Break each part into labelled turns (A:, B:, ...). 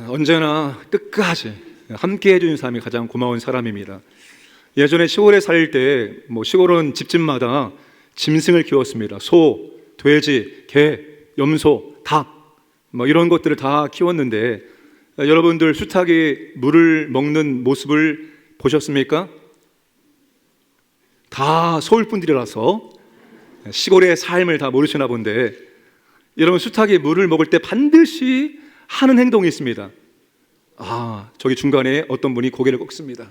A: 언제나 끝까지 함께 해주는 사람이 가장 고마운 사람입니다. 예전에 시골에 살 때 시골은 집집마다 짐승을 키웠습니다. 소, 돼지, 개, 염소, 닭 이런 것들을 다 키웠는데 여러분들 수탉이 물을 먹는 모습을 보셨습니까? 다 서울 분들이라서 시골의 삶을 다 모르시나 본데, 여러분 수탉이 물을 먹을 때 반드시 하는 행동이 있습니다. 저기 중간에 어떤 분이 고개를 꺾습니다.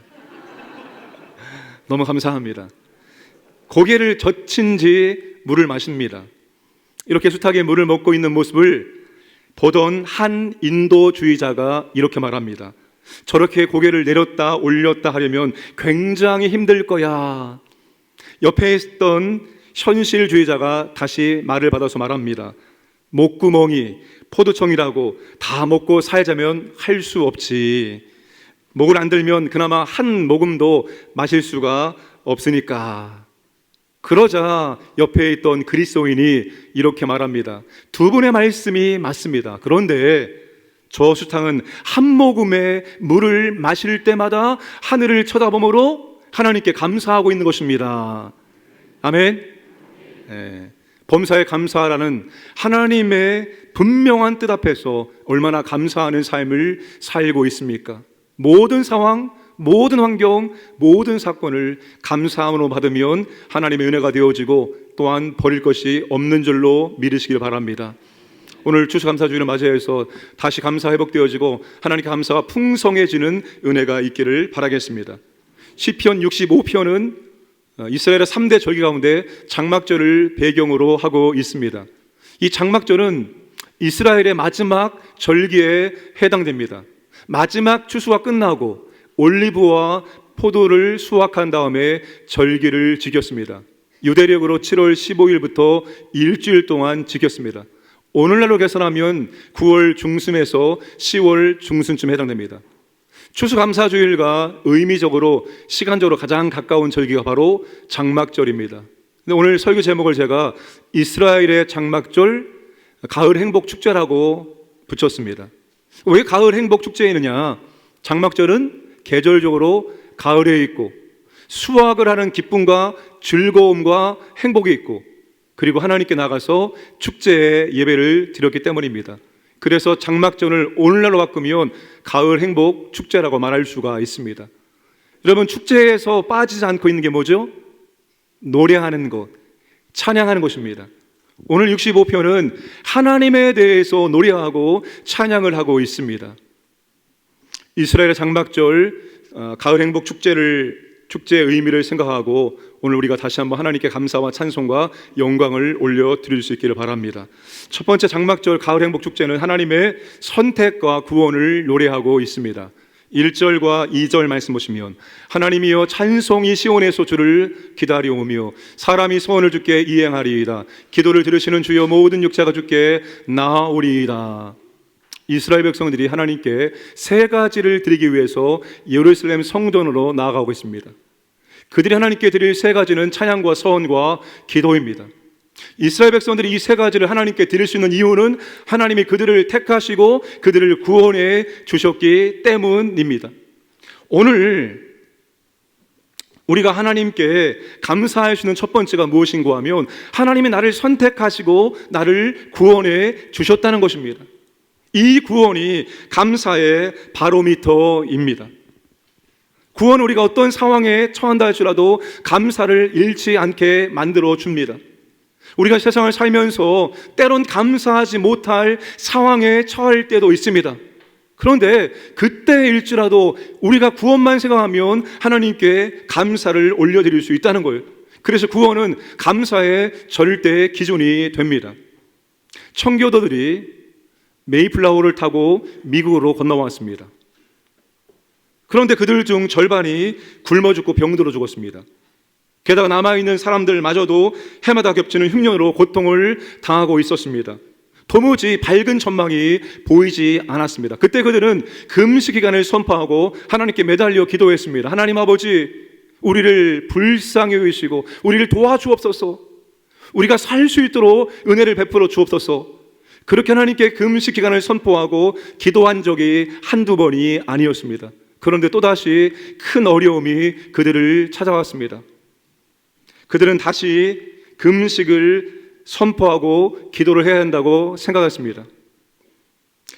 A: 너무 감사합니다. 고개를 젖힌 뒤 물을 마십니다. 이렇게 수탉이 물을 먹고 있는 모습을 보던 한 인도주의자가 이렇게 말합니다. 저렇게 고개를 내렸다 올렸다 하려면 굉장히 힘들 거야. 옆에 있던 현실주의자가 다시 말을 받아서 말합니다. 목구멍이 포도청이라고 다 먹고 살자면 할 수 없지. 목을 안 들면 그나마 한 모금도 마실 수가 없으니까. 그러자 옆에 있던 그리스도인이 이렇게 말합니다. 두 분의 말씀이 맞습니다. 그런데 저 수탉은 한 모금의 물을 마실 때마다 하늘을 쳐다보므로 하나님께 감사하고 있는 것입니다. 아멘. 범사에 감사하라는 하나님의 분명한 뜻 앞에서 얼마나 감사하는 삶을 살고 있습니까? 모든 상황, 모든 환경, 모든 사건을 감사함으로 받으면 하나님의 은혜가 되어지고 또한 버릴 것이 없는 줄로 믿으시길 바랍니다. 오늘 추수감사주일을 맞이해서 다시 감사 회복되어지고 하나님께 감사가 풍성해지는 은혜가 있기를 바라겠습니다. 시편 65편은 이스라엘의 3대 절기 가운데 장막절을 배경으로 하고 있습니다. 이 장막절은 이스라엘의 마지막 절기에 해당됩니다. 마지막 추수가 끝나고 올리브와 포도를 수확한 다음에 절기를 지켰습니다. 유대력으로 7월 15일부터 일주일 동안 지켰습니다. 오늘날로 계산하면 9월 중순에서 10월 중순쯤 해당됩니다. 추수감사주일과 의미적으로 시간적으로 가장 가까운 절기가 바로 장막절입니다. 근데 오늘 설교 제목을 제가 이스라엘의 장막절 가을 행복 축제라고 붙였습니다. 왜 가을 행복 축제이느냐? 장막절은 계절적으로 가을에 있고 수확을 하는 기쁨과 즐거움과 행복이 있고 그리고 하나님께 나가서 축제의 예배를 드렸기 때문입니다. 그래서 장막절을 오늘날로 바꾸면 가을 행복 축제라고 말할 수가 있습니다. 여러분, 축제에서 빠지지 않고 있는 게 뭐죠? 노래하는 것, 찬양하는 것입니다. 오늘 65편은 하나님에 대해서 노래하고 찬양을 하고 있습니다. 이스라엘의 장막절 가을 행복 축제의 의미를 생각하고 오늘 우리가 다시 한번 하나님께 감사와 찬송과 영광을 올려드릴 수 있기를 바랍니다. 첫 번째 장막절 가을 행복 축제는 하나님의 선택과 구원을 노래하고 있습니다. 1절과 2절 말씀 보시면 하나님이여 찬송이 시온에서 주를 기다려오며 사람이 소원을 주께 이행하리이다. 기도를 들으시는 주여 모든 육체가 주께 나아오리이다. 이스라엘 백성들이 하나님께 세 가지를 드리기 위해서 예루살렘 성전으로 나아가고 있습니다. 그들이 하나님께 드릴 세 가지는 찬양과 서원과 기도입니다. 이스라엘 백성들이 이 세 가지를 하나님께 드릴 수 있는 이유는 하나님이 그들을 택하시고 그들을 구원해 주셨기 때문입니다. 오늘 우리가 하나님께 감사할 수 있는 첫 번째가 무엇인가 하면 하나님이 나를 선택하시고 나를 구원해 주셨다는 것입니다. 이 구원이 감사의 바로미터입니다. 구원, 우리가 어떤 상황에 처한다 할지라도 감사를 잃지 않게 만들어 줍니다. 우리가 세상을 살면서 때론 감사하지 못할 상황에 처할 때도 있습니다. 그런데 그때일지라도 우리가 구원만 생각하면 하나님께 감사를 올려드릴 수 있다는 거예요. 그래서 구원은 감사의 절대 기준이 됩니다. 청교도들이 메이플라워를 타고 미국으로 건너왔습니다. 그런데 그들 중 절반이 굶어 죽고 병들어 죽었습니다. 게다가 남아있는 사람들마저도 해마다 겹치는 흉년으로 고통을 당하고 있었습니다. 도무지 밝은 전망이 보이지 않았습니다. 그때 그들은 금식 기간을 선포하고 하나님께 매달려 기도했습니다. 하나님 아버지, 우리를 불쌍히 여기시고 우리를 도와주옵소서. 우리가 살 수 있도록 은혜를 베풀어 주옵소서. 그렇게 하나님께 금식 기간을 선포하고 기도한 적이 한두 번이 아니었습니다. 그런데 또다시 큰 어려움이 그들을 찾아왔습니다. 그들은 다시 금식을 선포하고 기도를 해야 한다고 생각했습니다.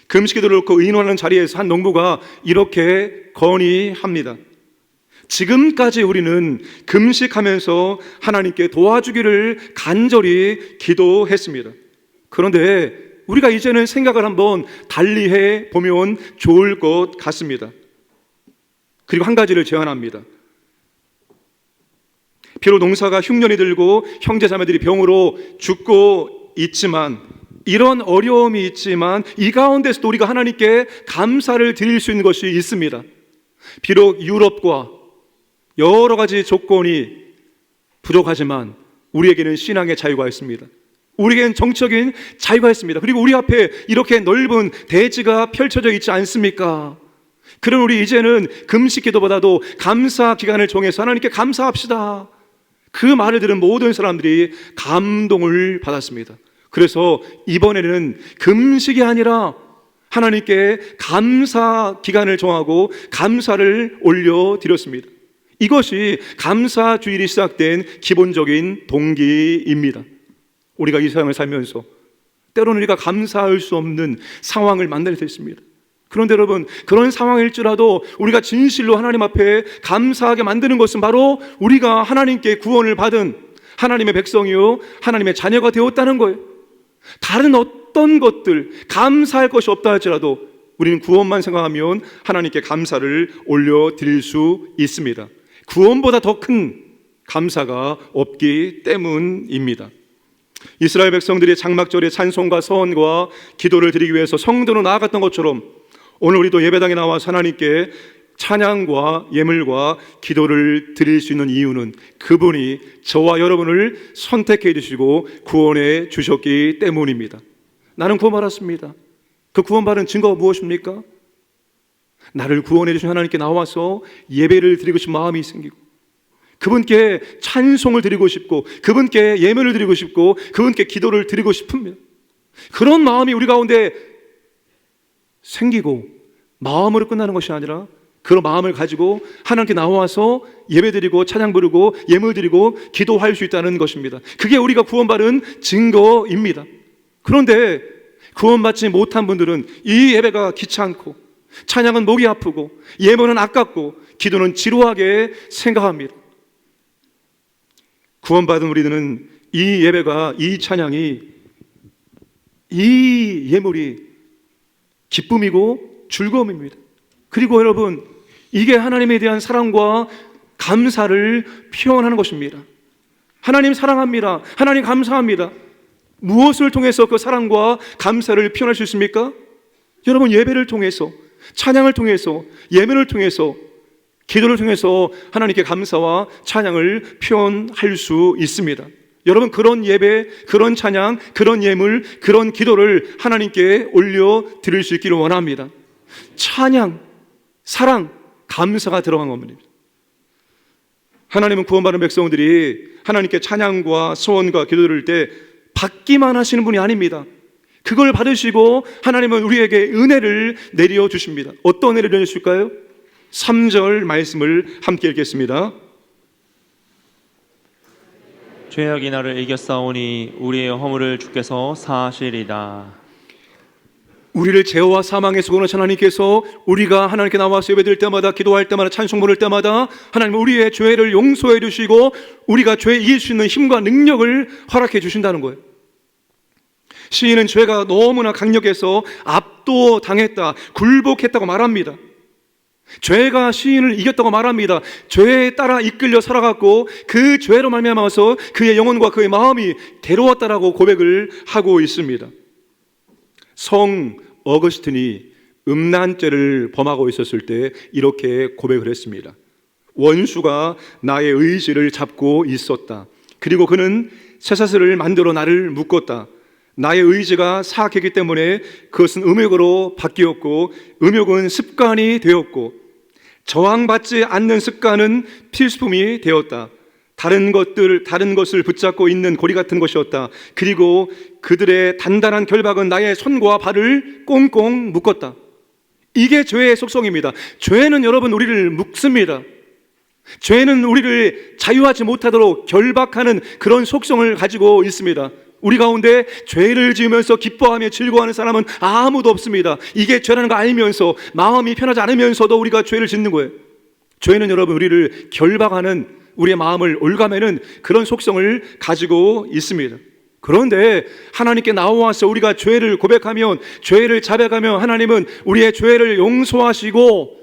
A: 금식 기도를 놓고 의논하는 자리에서 한 농부가 이렇게 건의합니다. 지금까지 우리는 금식하면서 하나님께 도와주기를 간절히 기도했습니다. 그런데 우리가 이제는 생각을 한번 달리해 보면 좋을 것 같습니다. 그리고 한 가지를 제안합니다. 비록 농사가 흉년이 들고 형제 자매들이 병으로 죽고 있지만, 이런 어려움이 있지만 이 가운데서도 우리가 하나님께 감사를 드릴 수 있는 것이 있습니다. 비록 유럽과 여러 가지 조건이 부족하지만 우리에게는 신앙의 자유가 있습니다. 우리에게는 정적인 자유가 있습니다. 그리고 우리 앞에 이렇게 넓은 대지가 펼쳐져 있지 않습니까? 그럼 우리 이제는 금식 기도보다도 감사 기간을 정해서 하나님께 감사합시다. 그 말을 들은 모든 사람들이 감동을 받았습니다. 그래서 이번에는 금식이 아니라 하나님께 감사 기간을 정하고 감사를 올려드렸습니다. 이것이 감사 주일이 시작된 기본적인 동기입니다. 우리가 이 세상을 살면서 때로는 우리가 감사할 수 없는 상황을 만날 수 있습니다. 그런데 여러분, 그런 상황일지라도 우리가 진실로 하나님 앞에 감사하게 만드는 것은 바로 우리가 하나님께 구원을 받은 하나님의 백성이요 하나님의 자녀가 되었다는 거예요. 다른 어떤 것들 감사할 것이 없다 할지라도 우리는 구원만 생각하면 하나님께 감사를 올려드릴 수 있습니다. 구원보다 더 큰 감사가 없기 때문입니다. 이스라엘 백성들이 장막절에 찬송과 서원과 기도를 드리기 위해서 성도로 나아갔던 것처럼 오늘 우리도 예배당에 나와서 하나님께 찬양과 예물과 기도를 드릴 수 있는 이유는 그분이 저와 여러분을 선택해 주시고 구원해 주셨기 때문입니다. 나는 구원받았습니다. 그 구원받은 증거가 무엇입니까? 나를 구원해 주신 하나님께 나와서 예배를 드리고 싶은 마음이 생기고, 그분께 찬송을 드리고 싶고, 그분께 예물을 드리고 싶고, 그분께 기도를 드리고 싶습니다. 그런 마음이 우리 가운데 생기고 마음으로 끝나는 것이 아니라 그런 마음을 가지고 하나님께 나와서 예배드리고 찬양 부르고 예물 드리고 기도할 수 있다는 것입니다. 그게 우리가 구원받은 증거입니다. 그런데 구원받지 못한 분들은 이 예배가 귀찮고 찬양은 목이 아프고 예물은 아깝고 기도는 지루하게 생각합니다. 구원받은 우리들은 이 예배가, 이 찬양이, 이 예물이 기쁨이고 즐거움입니다. 그리고 여러분, 이게 하나님에 대한 사랑과 감사를 표현하는 것입니다. 하나님 사랑합니다. 하나님 감사합니다. 무엇을 통해서 그 사랑과 감사를 표현할 수 있습니까? 여러분, 예배를 통해서, 찬양을 통해서, 예배를 통해서, 기도를 통해서 하나님께 감사와 찬양을 표현할 수 있습니다. 여러분, 그런 예배, 그런 찬양, 그런 예물, 그런 기도를 하나님께 올려드릴 수 있기를 원합니다. 찬양, 사랑, 감사가 들어간 겁니다. 하나님은 구원받은 백성들이 하나님께 찬양과 소원과 기도를 드릴 때 받기만 하시는 분이 아닙니다. 그걸 받으시고 하나님은 우리에게 은혜를 내려주십니다. 어떤 은혜를 내려주실까요? 3절 말씀을 함께 읽겠습니다.
B: 죄악이 나를 이겼사오니 우리의 허물을 주께서 사하시리다.
A: 우리를 죄와 사망에서 구원하신 하나님께서 우리가 하나님께 나와서 예배드릴 때마다, 기도할 때마다, 찬송 부를 때마다 하나님은 우리의 죄를 용서해 주시고 우리가 죄에 이길 수 있는 힘과 능력을 허락해 주신다는 거예요. 시인은 죄가 너무나 강력해서 압도당했다, 굴복했다고 말합니다. 죄가 시인을 이겼다고 말합니다. 죄에 따라 이끌려 살아갔고 그 죄로 말미암아서 그의 영혼과 그의 마음이 괴로웠다라고 고백을 하고 있습니다. 성 어거스틴이 음란죄를 범하고 있었을 때 이렇게 고백을 했습니다. 원수가 나의 의지를 잡고 있었다. 그리고 그는 쇠사슬을 만들어 나를 묶었다. 나의 의지가 사악했기 때문에 그것은 음욕으로 바뀌었고 음욕은 습관이 되었고 저항받지 않는 습관은 필수품이 되었다. 다른 것을 붙잡고 있는 고리 같은 것이었다. 그리고 그들의 단단한 결박은 나의 손과 발을 꽁꽁 묶었다. 이게 죄의 속성입니다. 죄는 여러분 우리를 묶습니다. 죄는 우리를 자유하지 못하도록 결박하는 그런 속성을 가지고 있습니다. 우리 가운데 죄를 지으면서 기뻐하며 즐거워하는 사람은 아무도 없습니다. 이게 죄라는 거 알면서 마음이 편하지 않으면서도 우리가 죄를 짓는 거예요. 죄는 여러분 우리를 결박하는, 우리의 마음을 올가매는 그런 속성을 가지고 있습니다. 그런데 하나님께 나와서 우리가 죄를 고백하면, 죄를 자백하면 하나님은 우리의 죄를 용서하시고,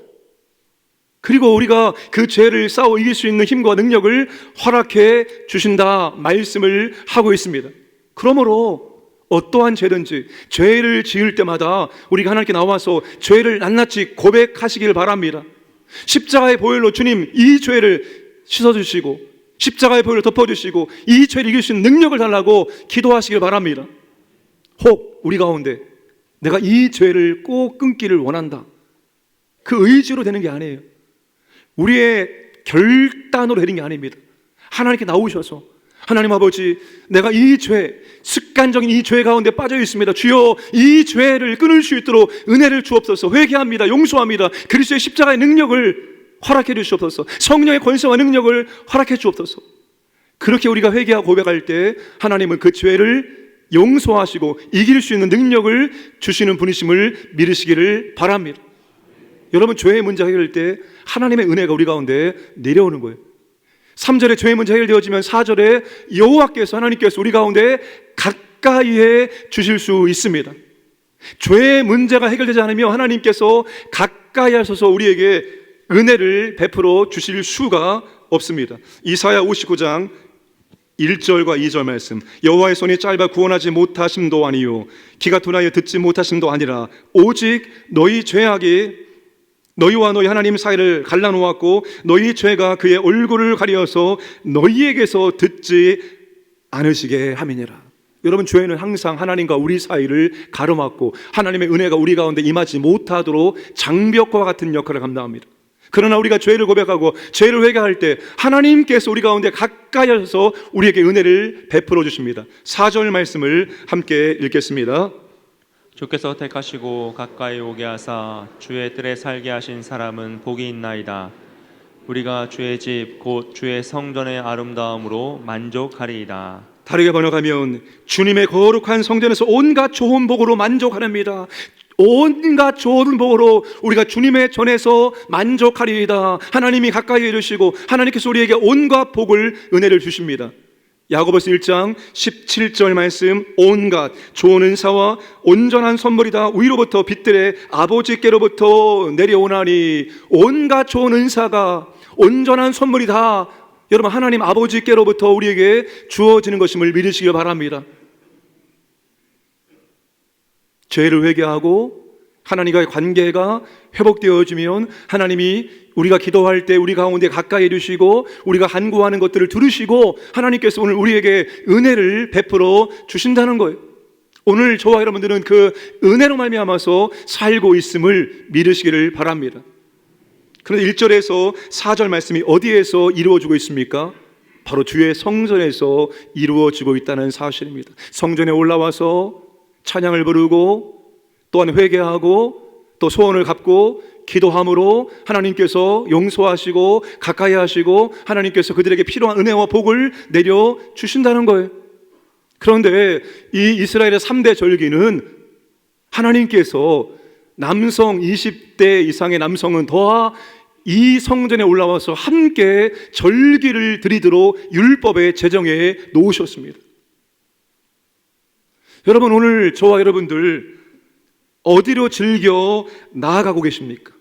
A: 그리고 우리가 그 죄를 싸워 이길 수 있는 힘과 능력을 허락해 주신다 말씀을 하고 있습니다. 그러므로 어떠한 죄든지 죄를 지을 때마다 우리가 하나님께 나와서 죄를 낱낱이 고백하시길 바랍니다. 십자가의 보혈로 주님 이 죄를 씻어주시고 십자가의 보혈로 덮어주시고 이 죄를 이길 수 있는 능력을 달라고 기도하시길 바랍니다. 혹 우리 가운데 내가 이 죄를 꼭 끊기를 원한다, 그 의지로 되는 게 아니에요. 우리의 결단으로 되는 게 아닙니다. 하나님께 나오셔서 하나님 아버지, 내가 이 죄, 습관적인 이 죄 가운데 빠져 있습니다. 주여 이 죄를 끊을 수 있도록 은혜를 주옵소서. 회개합니다. 용서합니다. 그리스도의 십자가의 능력을 허락해 주시옵소서. 성령의 권세와 능력을 허락해 주옵소서. 그렇게 우리가 회개하고 고백할 때 하나님은 그 죄를 용서하시고 이길 수 있는 능력을 주시는 분이심을 믿으시기를 바랍니다. 여러분, 죄의 문제 해결할 때 하나님의 은혜가 우리 가운데 내려오는 거예요. 3절에 죄의 문제 해결되어지면 4절에 여호와께서, 하나님께서 우리 가운데 가까이해 주실 수 있습니다. 죄의 문제가 해결되지 않으면 하나님께서 가까이 하셔서 우리에게 은혜를 베풀어 주실 수가 없습니다. 이사야 59장 1절과 2절 말씀. 여호와의 손이 짧아 구원하지 못하심도 아니요 귀가 둔하여 듣지 못하심도 아니라 오직 너희 죄악이 너희와 너희 하나님 사이를 갈라놓았고 너희 죄가 그의 얼굴을 가려서 너희에게서 듣지 않으시게 함이니라. 여러분, 죄는 항상 하나님과 우리 사이를 가로막고 하나님의 은혜가 우리 가운데 임하지 못하도록 장벽과 같은 역할을 감당합니다. 그러나 우리가 죄를 고백하고 죄를 회개할 때 하나님께서 우리 가운데 가까이 하셔서 우리에게 은혜를 베풀어 주십니다. 4절 말씀을 함께 읽겠습니다.
B: 주께서 택하시고 가까이 오게 하사 주의 뜰에 살게 하신 사람은 복이 있나이다. 우리가 주의 집 곧 주의 성전의 아름다움으로 만족하리이다.
A: 다르게 번역하면 주님의 거룩한 성전에서 온갖 좋은 복으로 만족하렵니다. 온갖 좋은 복으로 우리가 주님의 전에서 만족하리이다. 하나님이 가까이 해주시고 하나님께서 우리에게 온갖 복을, 은혜를 주십니다. 야고보서 1장 17절 말씀. 온갖 좋은 은사와 온전한 선물이다 위로부터 빛들의 아버지께로부터 내려오나니. 온갖 좋은 은사가, 온전한 선물이다, 여러분, 하나님 아버지께로부터 우리에게 주어지는 것임을 믿으시길 바랍니다. 죄를 회개하고 하나님과의 관계가 회복되어지면 하나님이 우리가 기도할 때 우리 가운데 가까이 해주시고 우리가 간구하는 것들을 들으시고 하나님께서 오늘 우리에게 은혜를 베풀어 주신다는 거예요. 오늘 저와 여러분들은 그 은혜로 말미암아서 살고 있음을 믿으시기를 바랍니다. 그런데 1절에서 4절 말씀이 어디에서 이루어지고 있습니까? 바로 주의 성전에서 이루어지고 있다는 사실입니다. 성전에 올라와서 찬양을 부르고 또한 회개하고 또 소원을 갚고 기도함으로 하나님께서 용서하시고 가까이 하시고 하나님께서 그들에게 필요한 은혜와 복을 내려 주신다는 거예요. 그런데 이 이스라엘의 3대 절기는 하나님께서 남성 20대 이상의 남성은 더 이 성전에 올라와서 함께 절기를 드리도록 율법에 제정해 놓으셨습니다. 여러분, 오늘 저와 여러분들 어디로 즐겨 나아가고 계십니까?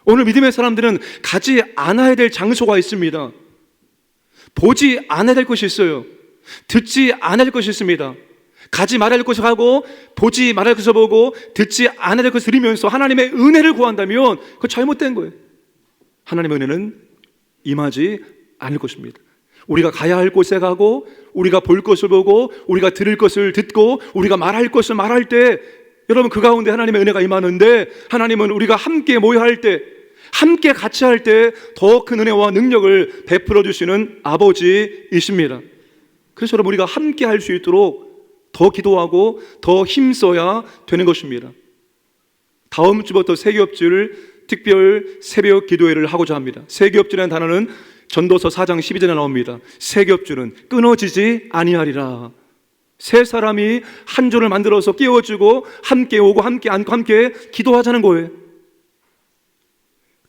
A: 오늘 믿음의 사람들은 가지 않아야 될 장소가 있습니다. 보지 않아야 될 것이 있어요. 듣지 않아야 될 것이 있습니다. 가지 말아야 될 것을 가고 보지 말아야 될 것을 보고 듣지 않아야 될 것을 들으면서 하나님의 은혜를 구한다면 그거 잘못된 거예요. 하나님의 은혜는 임하지 않을 것입니다. 우리가 가야 할 곳에 가고 우리가 볼 것을 보고 우리가 들을 것을 듣고 우리가 말할 것을 말할 때 여러분, 그 가운데 하나님의 은혜가 임하는데, 하나님은 우리가 함께 모여야 할 때, 함께 같이 할 때 더 큰 은혜와 능력을 베풀어 주시는 아버지이십니다. 그래서 여러분, 우리가 함께 할 수 있도록 더 기도하고 더 힘써야 되는 것입니다. 다음 주부터 세기업주를 특별 새벽 기도회를 하고자 합니다. 세기업주라는 단어는 전도서 4장 12절에 나옵니다. 세기업주는 끊어지지 아니하리라. 세 사람이 한 조를 만들어서 깨워주고 함께 오고 함께 앉고 함께 기도하자는 거예요.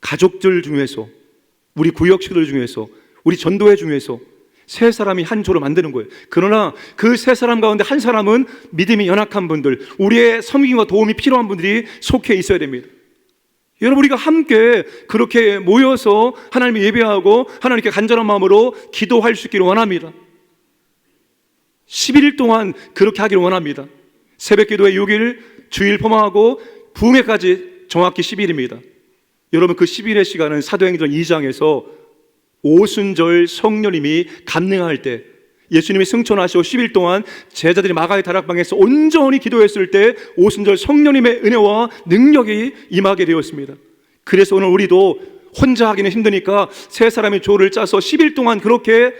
A: 가족들 중에서, 우리 구역식들 중에서, 우리 전도회 중에서 세 사람이 한 조를 만드는 거예요. 그러나 그 세 사람 가운데 한 사람은 믿음이 연약한 분들, 우리의 섬김과 도움이 필요한 분들이 속해 있어야 됩니다. 여러분, 우리가 함께 그렇게 모여서 하나님을 예배하고 하나님께 간절한 마음으로 기도할 수 있기를 원합니다. 11일 동안 그렇게 하기를 원합니다. 새벽 기도회 6일, 주일 포함하고 부흥회까지 정확히 10일입니다. 여러분, 그 10일의 시간은 사도행전 2장에서 오순절 성령님이 감능할 때, 예수님이 승천하시고 10일 동안 제자들이 마가의 다락방에서 온전히 기도했을 때 오순절 성령님의 은혜와 능력이 임하게 되었습니다. 그래서 오늘 우리도 혼자 하기는 힘드니까 세 사람의 조를 짜서 10일 동안 그렇게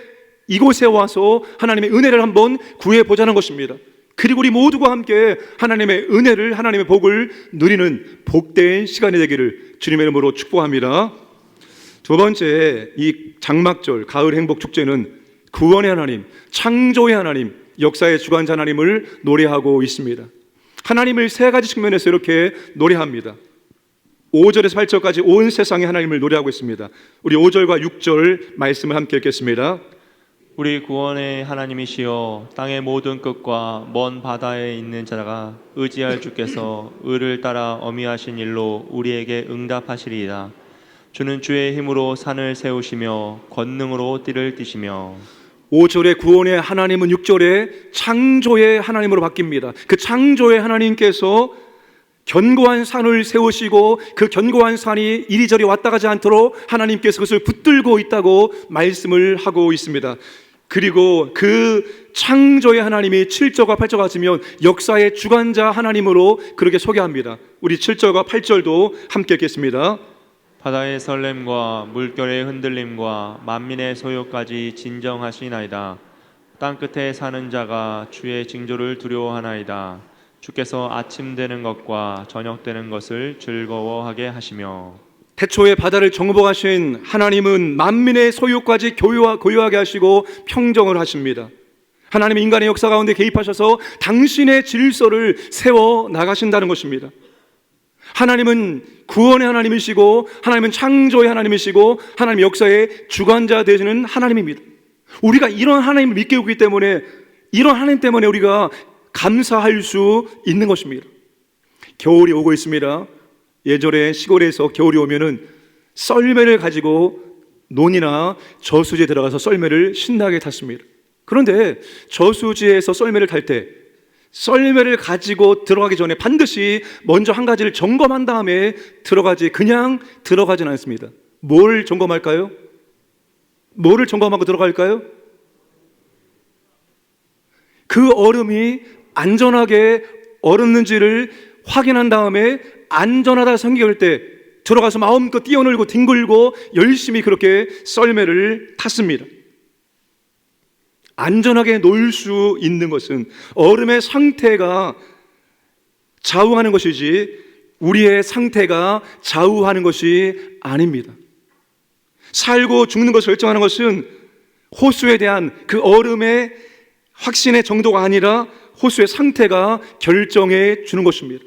A: 이곳에 와서 하나님의 은혜를 한번 구해보자는 것입니다. 그리고 우리 모두가 함께 하나님의 은혜를, 하나님의 복을 누리는 복된 시간이 되기를 주님의 이름으로 축복합니다. 두 번째, 이 장막절 가을 행복 축제는 구원의 하나님, 창조의 하나님, 역사의 주관자 하나님을 노래하고 있습니다. 하나님을 세 가지 측면에서 이렇게 노래합니다. 5절에서 8절까지 온 세상의 하나님을 노래하고 있습니다. 우리 5절과 6절 말씀을 함께 읽겠습니다.
B: 우리 구원의 하나님이시여, 땅의 모든 끝과 먼 바다에 있는 자가 의지할 주께서 의를 따라 어미하신 일로 우리에게 응답하시리이다. 주는 주의 힘으로 산을 세우시며 권능으로 띠를 띠시며.
A: 5절의 구원의 하나님은 6절에 창조의 하나님으로 바뀝니다. 그 창조의 하나님께서 견고한 산을 세우시고 그 견고한 산이 이리저리 왔다 가지 않도록 하나님께서 그것을 붙들고 있다고 말씀을 하고 있습니다. 그리고 그 창조의 하나님이 7절과 8절 같으면 역사의 주관자 하나님으로 그렇게 소개합니다. 우리 7절과 8절도 함께 읽겠습니다.
B: 바다의 설렘과 물결의 흔들림과 만민의 소요까지 진정하시나이다. 땅끝에 사는 자가 주의 징조를 두려워하나이다. 주께서 아침 되는 것과 저녁 되는 것을 즐거워하게 하시며.
A: 태초에 바다를 정복하신 하나님은 만민의 소유까지 고요하게 하시고 평정을 하십니다. 하나님은 인간의 역사 가운데 개입하셔서 당신의 질서를 세워 나가신다는 것입니다. 하나님은 구원의 하나님이시고 하나님은 창조의 하나님이시고 하나님 역사의 주관자 되시는 하나님입니다. 우리가 이런 하나님을 믿게 오기 때문에, 이런 하나님 때문에 우리가 감사할 수 있는 것입니다. 겨울이 오고 있습니다. 예전에 시골에서 겨울이 오면은 썰매를 가지고 논이나 저수지에 들어가서 썰매를 신나게 탔습니다. 그런데 저수지에서 썰매를 탈 때 썰매를 가지고 들어가기 전에 반드시 먼저 한 가지를 점검한 다음에 그냥 들어가진 않습니다. 뭘 점검할까요? 뭐를 점검하고 들어갈까요? 그 얼음이 안전하게 얼었는지를 확인한 다음에 안전하다 생각할 때 들어가서 마음껏 뛰어놀고 뒹굴고 열심히 그렇게 썰매를 탔습니다. 안전하게 놀 수 있는 것은 얼음의 상태가 좌우하는 것이지 우리의 상태가 좌우하는 것이 아닙니다. 살고 죽는 것을 결정하는 것은 호수에 대한 그 얼음의 확신의 정도가 아니라 호수의 상태가 결정해 주는 것입니다.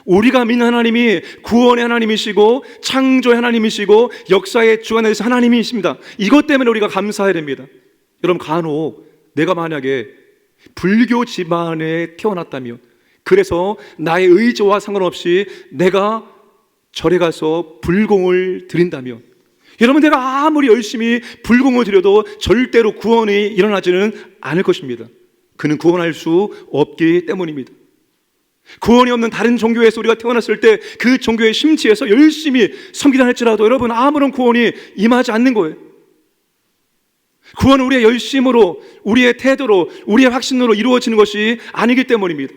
A: 우리가 믿는 하나님이 구원의 하나님이시고 창조의 하나님이시고 역사의 주관자이신 하나님이십니다. 이것 때문에 우리가 감사해야 됩니다. 여러분, 간혹 내가 만약에 불교 집안에 태어났다면, 그래서 나의 의지와 상관없이 내가 절에 가서 불공을 드린다면, 여러분, 내가 아무리 열심히 불공을 드려도 절대로 구원이 일어나지는 않을 것입니다. 그는 구원할 수 없기 때문입니다. 구원이 없는 다른 종교에서 우리가 태어났을 때 그 종교의 심취해서 열심히 섬기다 할지라도 여러분, 아무런 구원이 임하지 않는 거예요. 구원은 우리의 열심으로, 우리의 태도로, 우리의 확신으로 이루어지는 것이 아니기 때문입니다.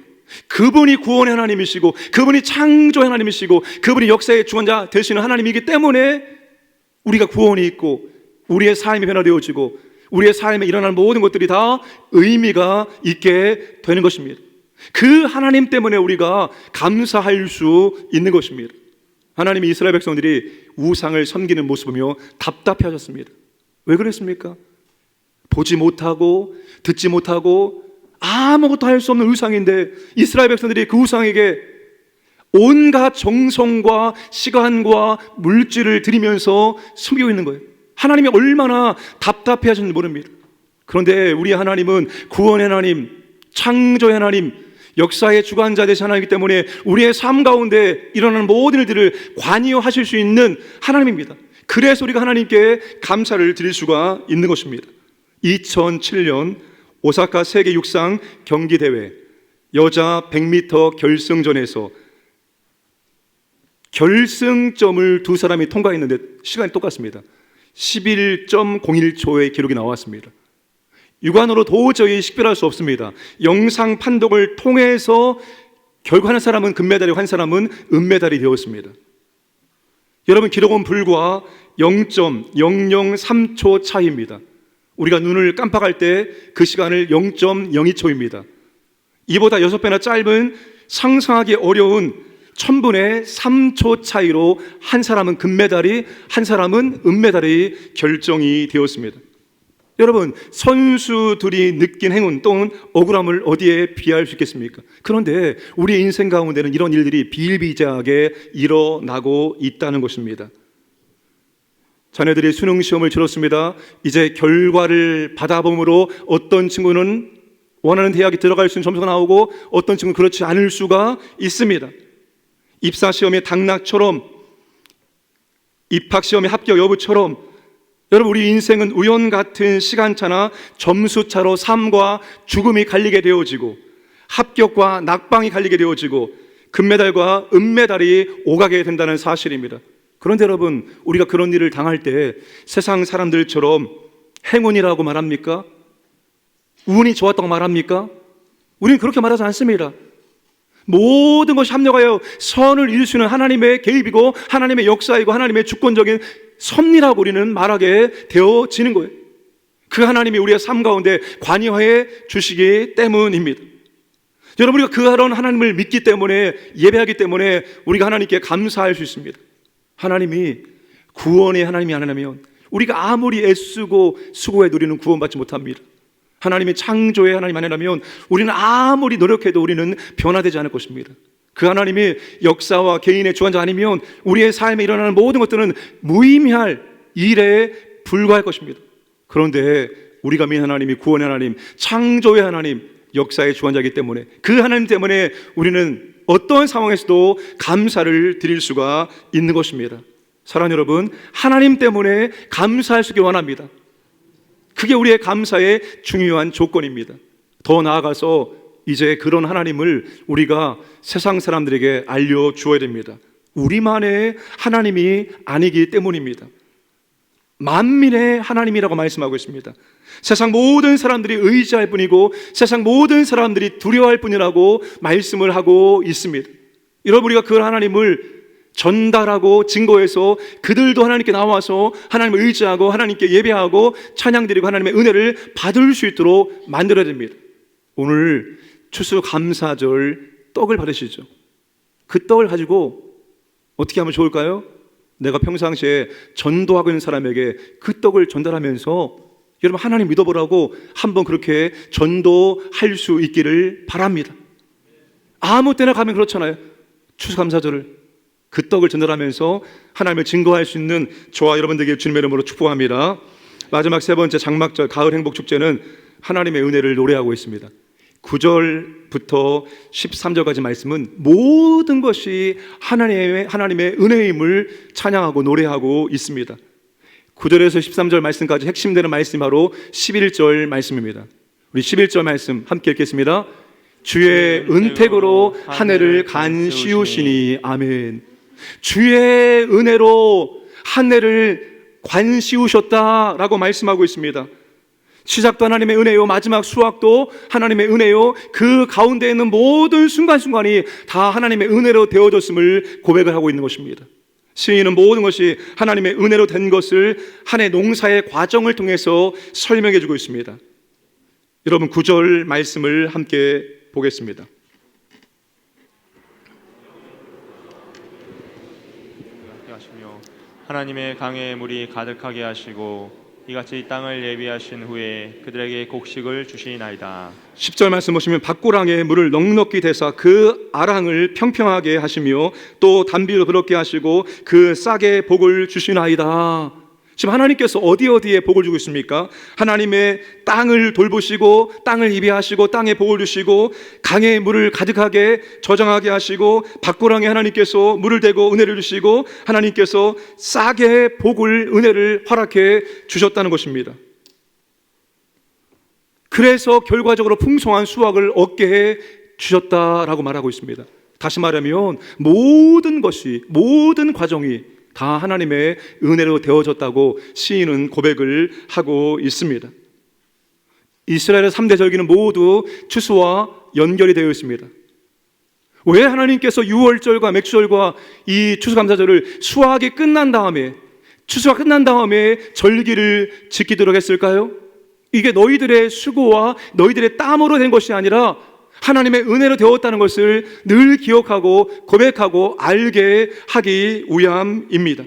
A: 그분이 구원의 하나님이시고 그분이 창조의 하나님이시고 그분이 역사의 주관자 되시는 하나님이기 때문에 우리가 구원이 있고 우리의 삶이 변화되어지고 우리의 삶에 일어나는 모든 것들이 다 의미가 있게 되는 것입니다. 그 하나님 때문에 우리가 감사할 수 있는 것입니다. 하나님이 이스라엘 백성들이 우상을 섬기는 모습을 보며 답답해하셨습니다. 왜 그랬습니까? 보지 못하고 듣지 못하고 아무것도 할 수 없는 우상인데 이스라엘 백성들이 그 우상에게 온갖 정성과 시간과 물질을 들이면서 섬기고 있는 거예요. 하나님이 얼마나 답답해하셨는지 모릅니다. 그런데 우리 하나님은 구원의 하나님, 창조의 하나님, 역사의 주관자 되신 하나님이기 때문에 우리의 삶 가운데 일어나는 모든 일들을 관여하실 수 있는 하나님입니다. 그래서 우리가 하나님께 감사를 드릴 수가 있는 것입니다. 2007년 오사카 세계 육상 경기대회 여자 100m 결승전에서 결승점을 두 사람이 통과했는데 시간이 똑같습니다. 11.01초의 기록이 나왔습니다. 육안으로 도저히 식별할 수 없습니다. 영상 판독을 통해서 결국 한 사람은 금메달이고 한 사람은 은메달이 되었습니다. 여러분, 기록은 불과 0.003초 차이입니다. 우리가 눈을 깜빡할 때 그 시간을 0.02초입니다. 이보다 6배나 짧은 상상하기 어려운 1000분의 3초 차이로 한 사람은 금메달이, 한 사람은 은메달이 결정이 되었습니다. 여러분, 선수들이 느낀 행운 또는 억울함을 어디에 비할 수 있겠습니까? 그런데 우리의 인생 가운데는 이런 일들이 비일비재하게 일어나고 있다는 것입니다. 자녀들이 수능시험을 치렀습니다. 이제 결과를 받아봄으로 어떤 친구는 원하는 대학에 들어갈 수 있는 점수가 나오고 어떤 친구는 그렇지 않을 수가 있습니다. 입사시험의 당락처럼, 입학시험의 합격 여부처럼 여러분, 우리 인생은 우연 같은 시간차나 점수차로 삶과 죽음이 갈리게 되어지고 합격과 낙방이 갈리게 되어지고 금메달과 은메달이 오가게 된다는 사실입니다. 그런데 여러분, 우리가 그런 일을 당할 때 세상 사람들처럼 행운이라고 말합니까? 운이 좋았다고 말합니까? 우리는 그렇게 말하지 않습니다. 모든 것이 합력하여 선을 이룰 수 있는 하나님의 개입이고 하나님의 역사이고 하나님의 주권적인 섭리라고 우리는 말하게 되어지는 거예요. 그 하나님이 우리의 삶 가운데 관여해 주시기 때문입니다. 여러분, 우리가 그런 하나님을 믿기 때문에, 예배하기 때문에 우리가 하나님께 감사할 수 있습니다. 하나님이 구원의 하나님이 아니라면 우리가 아무리 애쓰고 수고해도 우리는 구원받지 못합니다. 하나님이 창조의 하나님 아니라면 우리는 아무리 노력해도 우리는 변화되지 않을 것입니다. 그 하나님이 역사와 개인의 주관자 아니면 우리의 삶에 일어나는 모든 것들은 무의미할 일에 불과할 것입니다. 그런데 우리가 믿는 하나님이 구원의 하나님, 창조의 하나님, 역사의 주관자이기 때문에 그 하나님 때문에 우리는 어떤 상황에서도 감사를 드릴 수가 있는 것입니다. 사랑하는 여러분, 하나님 때문에 감사할 수 있기 원합니다. 그게 우리의 감사의 중요한 조건입니다. 더 나아가서 이제 그런 하나님을 우리가 세상 사람들에게 알려주어야 됩니다. 우리만의 하나님이 아니기 때문입니다. 만민의 하나님이라고 말씀하고 있습니다. 세상 모든 사람들이 의지할 뿐이고 세상 모든 사람들이 두려워할 뿐이라고 말씀을 하고 있습니다. 여러분, 우리가 그 하나님을 전달하고 증거해서 그들도 하나님께 나와서 하나님을 의지하고 하나님께 예배하고 찬양드리고 하나님의 은혜를 받을 수 있도록 만들어야 됩니다. 오늘 추수감사절 떡을 받으시죠. 그 떡을 가지고 어떻게 하면 좋을까요? 내가 평상시에 전도하고 있는 사람에게 그 떡을 전달하면서 여러분, 하나님 믿어보라고 한번 그렇게 전도할 수 있기를 바랍니다. 아무 때나 가면 그렇잖아요. 추수감사절을 그 떡을 전달하면서 하나님을 증거할 수 있는 저와 여러분들에게 주님의 이름으로 축복합니다. 마지막 세 번째 장막절 가을 행복 축제는 하나님의 은혜를 노래하고 있습니다. 9절부터 13절까지 말씀은 모든 것이 하나님의 은혜임을 찬양하고 노래하고 있습니다. 9절에서 13절 말씀까지 핵심되는 말씀이 바로 11절 말씀입니다. 우리 11절 말씀 함께 읽겠습니다. 주의 은택으로 한 해를 간 씌우시니 아멘. 주의 은혜로 한 해를 관 씌우셨다라고 말씀하고 있습니다. 시작도 하나님의 은혜요, 마지막 수확도 하나님의 은혜요, 그 가운데 있는 모든 순간순간이 다 하나님의 은혜로 되어졌음을 고백을 하고 있는 것입니다. 시인은 모든 것이 하나님의 은혜로 된 것을 한 해 농사의 과정을 통해서 설명해 주고 있습니다. 여러분 9절 말씀을 함께 보겠습니다.
B: 하나님의 강에 물이 가득하게 하시고 이같이 땅을 예비하신 후에 그들에게 곡식을 주시나이다.
A: 10절 말씀 보시면 밭고랑에 물을 넉넉히 대사 그 아랑을 평평하게 하시며 또 단비로 그렇게 하시고 그 싹에 복을 주시나이다. 지금 하나님께서 어디에 복을 주고 있습니까? 하나님의 땅을 돌보시고 땅을 예비하시고 땅에 복을 주시고 강에 물을 가득하게 저장하게 하시고 밭고랑에 하나님께서 물을 대고 은혜를 주시고 하나님께서 싹에 복을 은혜를 허락해 주셨다는 것입니다. 그래서 결과적으로 풍성한 수확을 얻게 해 주셨다라고 말하고 있습니다. 다시 말하면 모든 것이, 모든 과정이 다 하나님의 은혜로 되어졌다고 시인은 고백을 하고 있습니다. 이스라엘의 3대 절기는 모두 추수와 연결이 되어 있습니다. 왜 하나님께서 유월절과 맥주절과 이 추수감사절을 수확이 끝난 다음에, 추수가 끝난 다음에 절기를 지키도록 했을까요? 이게 너희들의 수고와 너희들의 땀으로 된 것이 아니라 하나님의 은혜로 되었다는 것을 늘 기억하고 고백하고 알게 하기 위함입니다.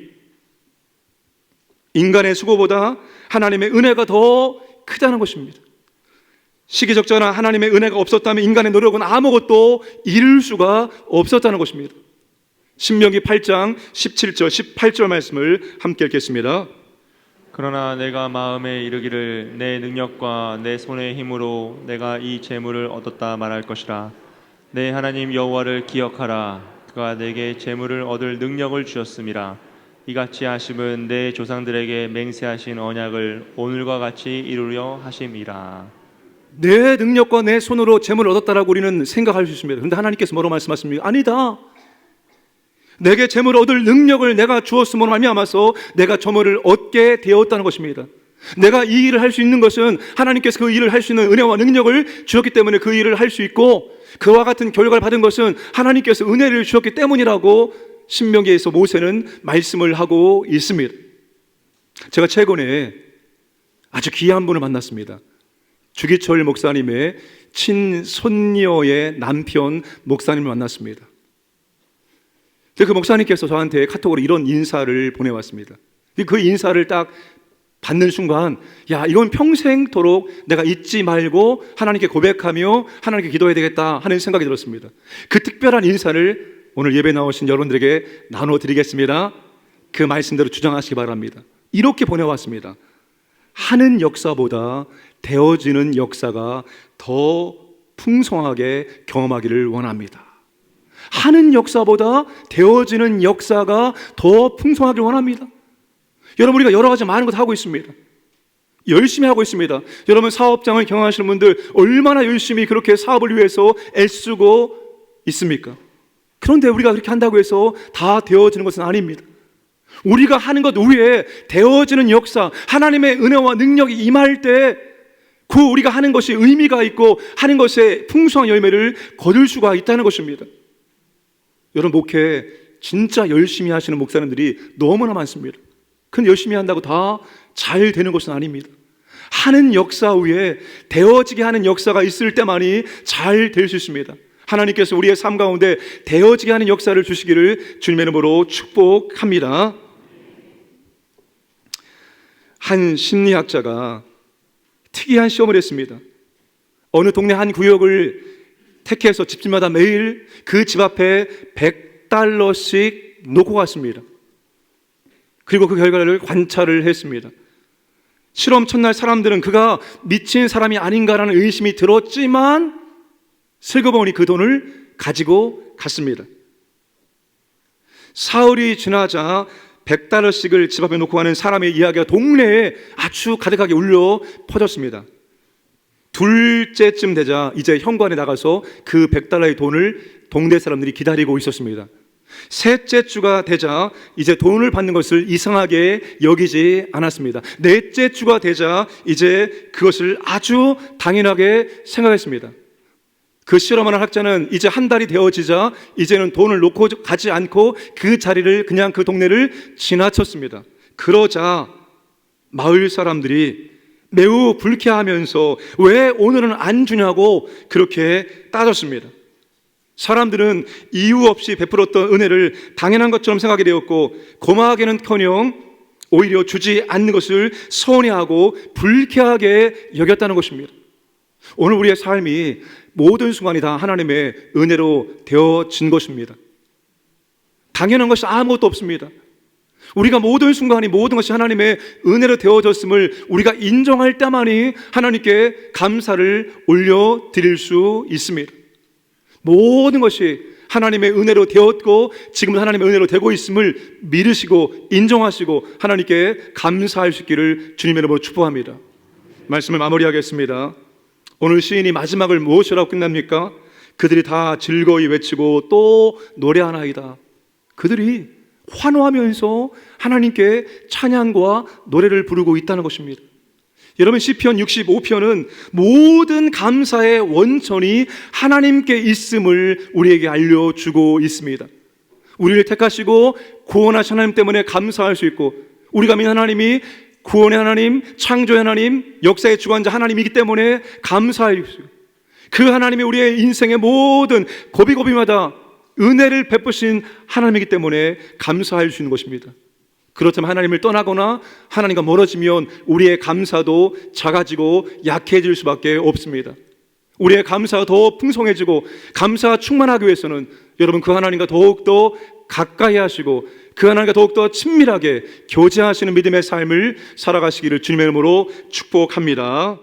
A: 인간의 수고보다 하나님의 은혜가 더 크다는 것입니다. 시기적절한 하나님의 은혜가 없었다면 인간의 노력은 아무것도 이룰 수가 없었다는 것입니다. 신명기 8장 17절 18절 말씀을 함께 읽겠습니다.
B: 그러나 내가 마음에 이르기를 내 능력과 내 손의 힘으로 내가 이 재물을 얻었다 말할 것이라. 내 하나님 여호와를 기억하라. 그가 내게 재물을 얻을 능력을 주셨음이라. 이같이 하심은 내 조상들에게 맹세하신 언약을 오늘과 같이 이루려 하심이라.
A: 내 능력과 내 손으로 재물을 얻었다라고 우리는 생각할 수 있습니다. 그런데 하나님께서 뭐라고 말씀하십니까? 아니다. 내게 재물을 얻을 능력을 내가 주었음으로 말미암아서 내가 재물을 얻게 되었다는 것입니다. 내가 이 일을 할 수 있는 것은 하나님께서 그 일을 할 수 있는 은혜와 능력을 주었기 때문에 그 일을 할 수 있고, 그와 같은 결과를 받은 것은 하나님께서 은혜를 주었기 때문이라고 신명기에서 모세는 말씀을 하고 있습니다. 제가 최근에 아주 귀한 분을 만났습니다. 주기철 목사님의 친손녀의 남편 목사님을 만났습니다. 그 목사님께서 저한테 카톡으로 이런 인사를 보내왔습니다. 그 인사를 딱 받는 순간, 야, 이건 평생토록 내가 잊지 말고 하나님께 고백하며 하나님께 기도해야 되겠다 하는 생각이 들었습니다. 그 특별한 인사를 오늘 예배 나오신 여러분들에게 나눠드리겠습니다. 그 말씀대로 주장하시기 바랍니다. 이렇게 보내왔습니다. 하는 역사보다 되어지는 역사가 더 풍성하게 경험하기를 원합니다. 하는 역사보다 되어지는 역사가 더 풍성하길 원합니다. 여러분, 우리가 여러 가지 많은 것 하고 있습니다. 열심히 하고 있습니다. 여러분, 사업장을 경영하시는 분들 얼마나 열심히 그렇게 사업을 위해서 애쓰고 있습니까? 그런데 우리가 그렇게 한다고 해서 다 되어지는 것은 아닙니다. 우리가 하는 것 위에 되어지는 역사, 하나님의 은혜와 능력이 임할 때 그 우리가 하는 것이 의미가 있고 하는 것에 풍성한 열매를 거둘 수가 있다는 것입니다. 여러분, 목회 진짜 열심히 하시는 목사님들이 너무나 많습니다. 그런데 열심히 한다고 다 잘 되는 것은 아닙니다. 하는 역사 위에 되어지게 하는 역사가 있을 때만이 잘 될 수 있습니다. 하나님께서 우리의 삶 가운데 되어지게 하는 역사를 주시기를 주님의 이름으로 축복합니다. 한 심리학자가 특이한 시험을 했습니다. 어느 동네 한 구역을 택해서 집집마다 매일 그 집 앞에 $100씩 놓고 갔습니다. 그리고 그 결과를 관찰을 했습니다. 실험 첫날 사람들은 그가 미친 사람이 아닌가라는 의심이 들었지만 슬그머니 그 돈을 가지고 갔습니다. 사흘이 지나자 $100씩을 집 앞에 놓고 가는 사람의 이야기가 동네에 아주 가득하게 울려 퍼졌습니다. 둘째쯤 되자 이제 현관에 나가서 그 $100의 돈을 동네 사람들이 기다리고 있었습니다. 셋째 주가 되자 이제 돈을 받는 것을 이상하게 여기지 않았습니다. 넷째 주가 되자 이제 그것을 아주 당연하게 생각했습니다. 그 실험하는 학자는 이제 한 달이 되어지자 이제는 돈을 놓고 가지 않고 그 자리를 그냥 그 동네를 지나쳤습니다. 그러자 마을 사람들이 매우 불쾌하면서 왜 오늘은 안 주냐고 그렇게 따졌습니다. 사람들은 이유 없이 베풀었던 은혜를 당연한 것처럼 생각하게 되었고 고마하게는커녕 오히려 주지 않는 것을 서운해하고 불쾌하게 여겼다는 것입니다. 오늘 우리의 삶이 모든 순간이 다 하나님의 은혜로 되어진 것입니다. 당연한 것이 아무것도 없습니다. 우리가 모든 순간이 모든 것이 하나님의 은혜로 되어졌음을 우리가 인정할 때만이 하나님께 감사를 올려드릴 수 있습니다. 모든 것이 하나님의 은혜로 되었고 지금은 하나님의 은혜로 되고 있음을 믿으시고 인정하시고 하나님께 감사할 수 있기를 주님의 이름으로 축복합니다. 말씀을 마무리하겠습니다. 오늘 시인이 마지막을 무엇이라고 끝납니까? 그들이 다 즐거이 외치고 또 노래하나이다. 그들이 환호하면서 하나님께 찬양과 노래를 부르고 있다는 것입니다. 여러분, 시편 65편은 모든 감사의 원천이 하나님께 있음을 우리에게 알려주고 있습니다. 우리를 택하시고 구원하신 하나님 때문에 감사할 수 있고, 우리가 믿는 하나님이 구원의 하나님, 창조의 하나님, 역사의 주관자 하나님이기 때문에 감사할 수 있고, 그 하나님이 우리의 인생의 모든 고비고비마다 은혜를 베푸신 하나님이기 때문에 감사할 수 있는 것입니다. 그렇다면 하나님을 떠나거나 하나님과 멀어지면 우리의 감사도 작아지고 약해질 수밖에 없습니다. 우리의 감사가 더 풍성해지고 감사가 충만하기 위해서는 여러분 그 하나님과 더욱더 가까이 하시고 그 하나님과 더욱더 친밀하게 교제하시는 믿음의 삶을 살아가시기를 주님의 이름으로 축복합니다.